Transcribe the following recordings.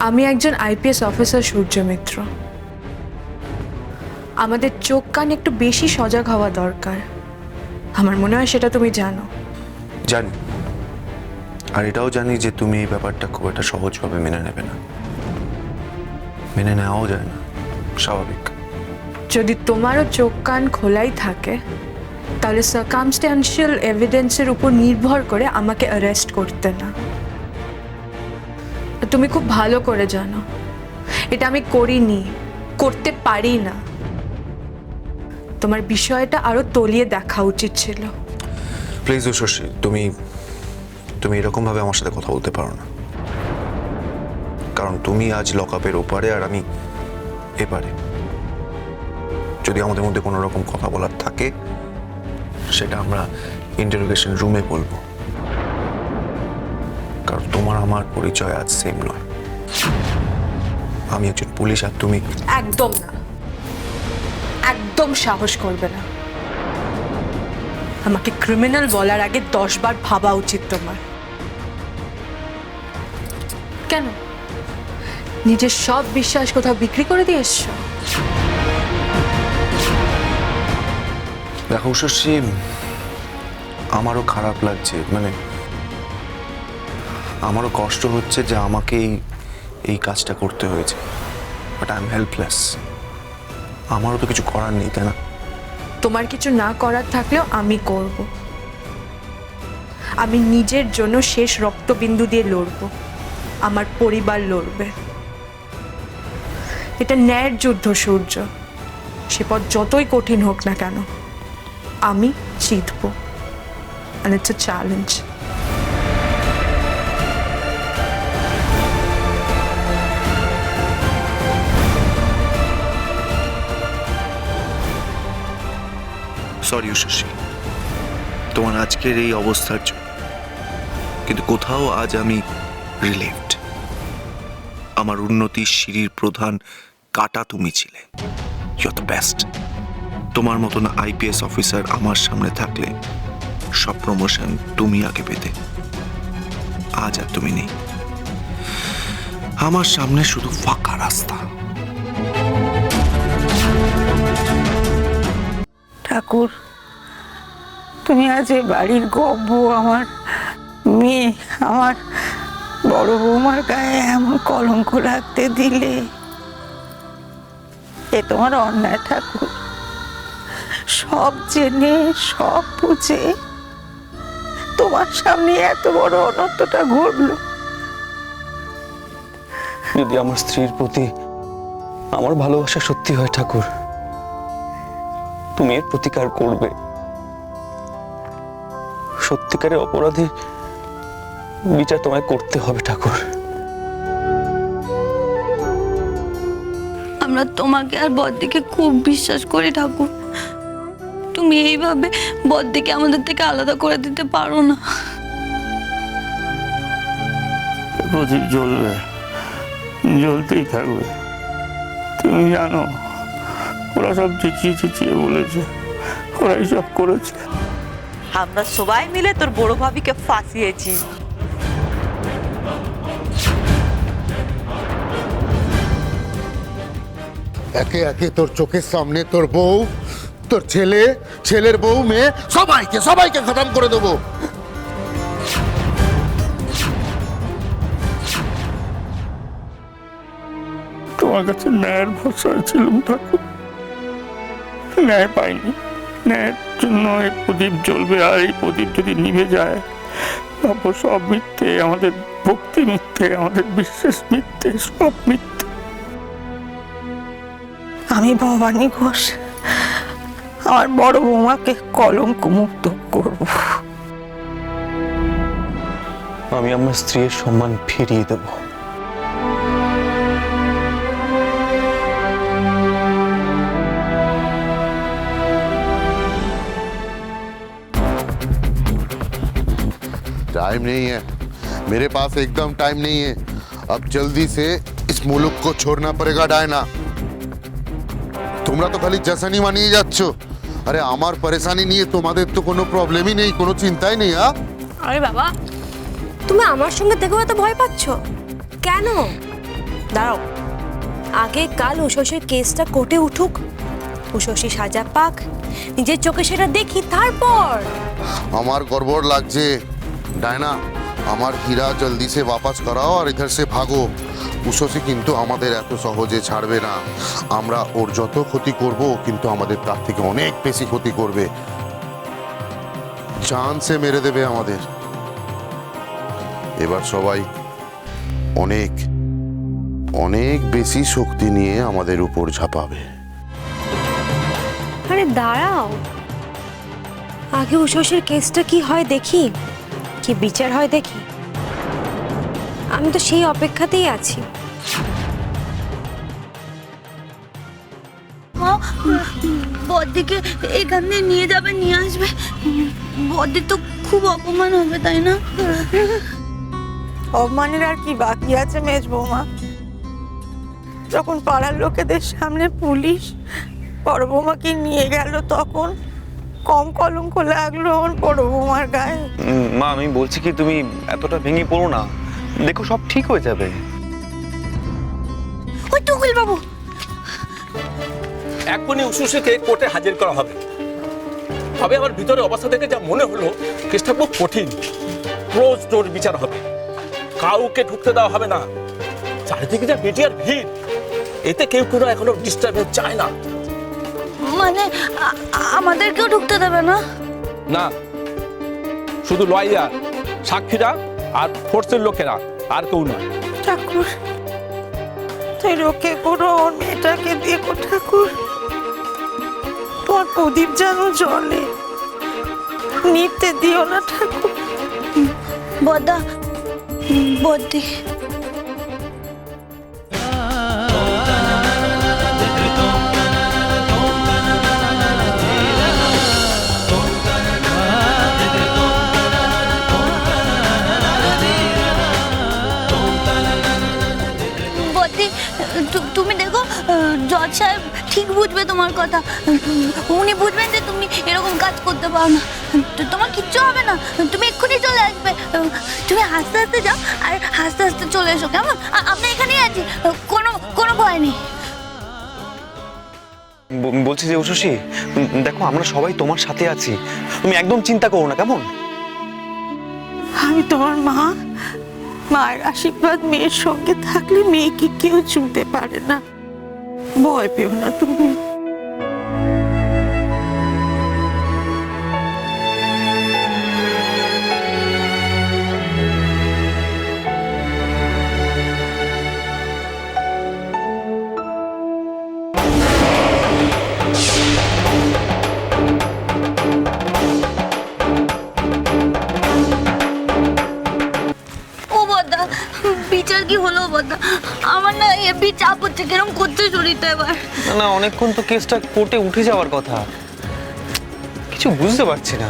আমি একজন IPS officer সূর্য মিত্র। আমাদের চোখ কান একটু বেশি সজাগ হওয়া দরকার। আমার মনে হয় সেটা তুমি জানো। জানি, আর এটাও জানি যে তুমি এই ব্যাপারটা খুব একটা সহজভাবে মেনে নেবে না। মেনে নেওয়াও যায় না, স্বাভাবিক। যদি তোমারও চোখ কান খোলাই থাকে তাহলে সার্কামস্ট্যান্সিয়াল এভিডেন্সের উপর নির্ভর করে আমাকে অ্যারেস্ট করতে না। তুমি খুব ভালো করে জানো এটা আমি করিনি, করতে পারি না। তোমার বিষয়টা আরো তলিয়ে দেখা উচিত ছিল। প্লিজ উষসী, তুমি এরকম ভাবে আমার সাথে কথা বলতে পারো না। কারণ তুমি আজ লকআপের ওপারে আর আমি এপারে। যদি আমাদের মধ্যে কোনো রকম কথা বলার থাকে সেটা আমরা ইন্টারোগেশন রুমে বলবো। কারণ তোমার আমার পরিচয় আজ সেম নয়। আমি একজন পুলিশ আর তুমি একদম না, একদম সাহস করবে না। আমাকে ক্রিমিনাল বলার আগে 10 বার ভাবা উচিত তোমার। কেন নিজের সব বিশ্বাস কোথাও বিক্রি করে দিয়ে এসছো? দেখো উষসী, আমারও খারাপ লাগছে, মানে আমারও কষ্ট হচ্ছে যে আমাকে এই কাজটা করতে হয়েছে, বাট আই এম হেল্পলেস। আমারও তো কিছু করার নেই, তাই না? তোমার কিছু না করার থাকলেও আমি করব। আমি নিজের জন্য শেষ রক্তবিন্দু দিয়ে লড়ব, আমার পরিবার লড়বে। এটা ন্যায়ের যুদ্ধ সূর্য। সে পথ যতই কঠিন হোক না কেন আমি জিতব। And it's a challenge. Sorry Ushasi, তোমার আজকের এই অবস্থার জন্য, কিন্তু কোথাও আজ আমি রিলিভড। আমার উন্নতির সিঁড়ির প্রধান কাটা তুমি ছিলে। You are the best. তোমার মতন আইপিএস অফিসার আমার সামনে থাকলে সব প্রমোশন তুমি আগে পেতে। আজ আর তুমি নেই, আমার সামনে শুধু ফাঁকা রাস্তা। ঠাকুর, তুমি আজ এ বাড়ির গব্ব, আমার মেয়ে, আমার বড় বৌমার গায়ে এমন কলঙ্ক রাখতে দিলে, এ তোমার অন্যায় ঠাকুর। সব জেনে সব বুঝে তোমার সামনে এত বড় অনর্থটা ঘটলো। যদি আমার স্ত্রীর প্রতি আমার ভালোবাসা সত্যি হয় ঠাকুর, তুমি এর প্রতিকার করবে। সত্যিকারের অপরাধীর বিচার তোমায় করতে হবে ঠাকুর। আমরা তোমাকে আর বড়দিকে খুব বিশ্বাস করি ঠাকুর। তুমি এইভাবে বড়দিকে আমাদের থেকে আলাদা করে দিতে পারো না। প্রদীপ জ্বলবে, জ্বলতেই থাকবে। তুমি জানো ওরা সব চেঁচিয়ে চেঁচিয়ে বলেছে, ওরাই সব করেছে। আমরা সবাই মিলে তোর বড় ভাবিকে ফাঁসিয়েছি। একে একে তোর চোখের সামনে তোর বউ, তোর ছেলে, ছেলের বউ, মেয়ে, সবাইকে খতম করে দেবো। তোমার কাছে ন্যায়ের ভরসায় ছিলাম ঠাকুর, ন্যায় পাইনি। ন্যায়ের জন্য এই প্রদীপ জ্বলবে, আর এই প্রদীপ যদি নিভে যায় তারপর সব মিথ্যে, আমাদের ভক্তি মিথ্যে, আমাদের বিশ্বাস মিথ্যে, সব মিথ্যে। আমি ভবানী ঘোষ আমার বড় বৌমাকে কলঙ্ক মুক্ত করব। আমি আমার স্ত্রীর সম্মান ফিরিয়ে দেব। टाइम नहीं है मेरे पास, एकदम टाइम नहीं है। अब जल्दी से इस मुल्क को छोड़ना पड़ेगा डायना। তোমরা তো খালি জাসানি মানিয়ে যাচ্ছ। আরে আমার পরেশানি নিয়ে তোমাদের তো কোনো প্রবলেমই নেই, কোনো চিন্তাই নেই। আরে বাবা, তুমি আমার সঙ্গে দেখো এত ভয় পাচ্ছ কেন? দাঁড়াও, আগে কাল উষসীর কেসটা কোর্টে উঠুক, উষসী সাজা পাক, নিজের চোখে সেটা দেখি, তারপর। আমার গড়বড় লাগছে ডায়না, আমার হীরা জলদি সে वापस कराओ আর इधर से भागो। উষসী কিন্তু আমাদের এত সহজে ছাড়বে না। আমরা ওর যত ক্ষতি করব কিন্তু আমাদের তার থেকে অনেক বেশি ক্ষতি করবে, জান সে মেরে দেবে আমাদের। এবার সবাই অনেক অনেক বেশি শক্তি নিয়ে আমাদের উপর ঝাঁপাবে। আরে দাঁড়াও, আগে উষসীর কেসটা কি হয় দেখি, কি বিচার হয় দেখি। আমি তো সেই অপেক্ষাতেই আছি। মা, বদ্দিকে এখান দিয়ে নিয়ে যাবে, নিয়ে আসবে। বদ্দির তো খুব অপমান হবে, তাই না? অপমানের আর কি বাকি আছে মেজ বৌমা? যখন পাড়ার লোকেদের সামনে পুলিশ বড় বৌমাকে নিয়ে গেল, তখন কম কলঙ্ক লাগলো আমার বড় বৌমার গায়ে। মা, আমি বলছি কি, তুমি এতটা ভেঙে পড়ো না, দেখো সব ঠিক হয়ে যাবে। ওই টুকুল বাবু, এখনই উষসীকে কোর্টে হাজির করা হবে। তবে আমার ভিতরে অবস্থা থেকে যা মনে হলো, কেসটা খুব কঠিন। ক্লোজ ডোর বিচার হবে, কাউকে ঢুকতে দেওয়া হবে না। চারিদিকে যা মিডিয়ার ভিড়, এতে কেউ কোনো এখনো ডিস্টার্বেন্স চায় না। মানে আমাদেরকেও ঢুকতে দেবে না? না, শুধু লয়ার, সাক্ষীরা আর ফোর্সের লোকেরা, আর কেউ না। ঠাকুর, তুই রক্ষে করো ওর মেয়েটাকে, দেখো ঠাকুর, তোমার প্রদীপ যেন জলে, নিতে দিও না ঠাকুর। বদ্দা, বদ্দি, তুমি দেখো, জজ সাহেব ঠিক বুঝবে তোমার কথা। উনি বুঝবেন যে তুমি এরকম কাজ করতে পারো না। তোমার কিচ্ছু হবে না, তুমি এক্ষুনি চলে আসবে। তুমি হাসতে হাসতে যাও আর হাসতে হাসতে চলে এসো, কেমন? আমরা এখানেই আছি, কোনো কোনো ভয় নেই। বলছি যে উষসী, দেখো আমরা সবাই তোমার সাথে আছি, তুমি একদম চিন্তা করো না, কেমন? আমি তোমার মা, মায়ের আশীর্বাদ মেয়ের সঙ্গে থাকলে মেয়েকে কেউ ছুঁতে পারে না, ভয় পেও না তুমি। বিচার কি হলো বদ্দা? আমার না হেভি চাপ হচ্ছে, কেরম করছে শরীরটা এবার। না না, অনেকক্ষণ তো কেসটা কোর্টে উঠে যাওয়ার কথা, কিছু বুঝতে পারছি না।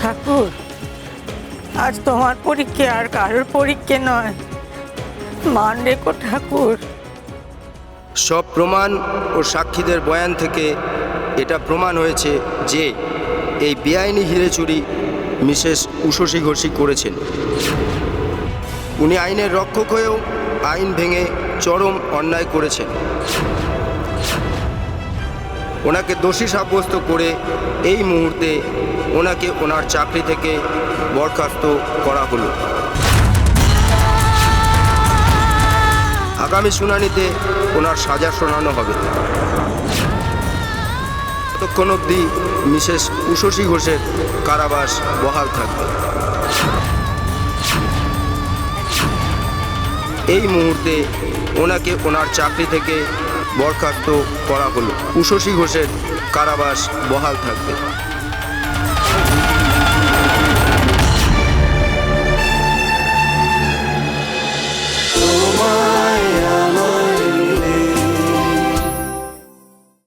ঠাকুর, আজ তোমার পরীক্ষা আর কারোর পরীক্ষা নয়, মান রেখো ঠাকুর। সব প্রমাণ ও সাক্ষীদের বয়ান থেকে এটা প্রমাণ হয়েছে যে এই বেআইনি হিরে চুরি মিসেস উষসী ঘোষী করেছেন। উনি আইনের রক্ষক হয়েও আইন ভেঙে চরম অন্যায় করেছেন। ওনাকে দোষী সাব্যস্ত করে এই মুহূর্তে ওনাকে ওনার চাকরি থেকে বরখাস্ত করা হলো। আগামী শুনানিতে ওনার সাজা শোনানো হবে। ততক্ষণ অবধি মিসেস উষসী ঘোষের কারাবাস বহাল থাকবে। এই মুহূর্তে ওনাকে ওনার চাকরি থেকে বরখাস্ত করা হলো। উষসী ঘোষের কারাবাস বহাল থাকবে।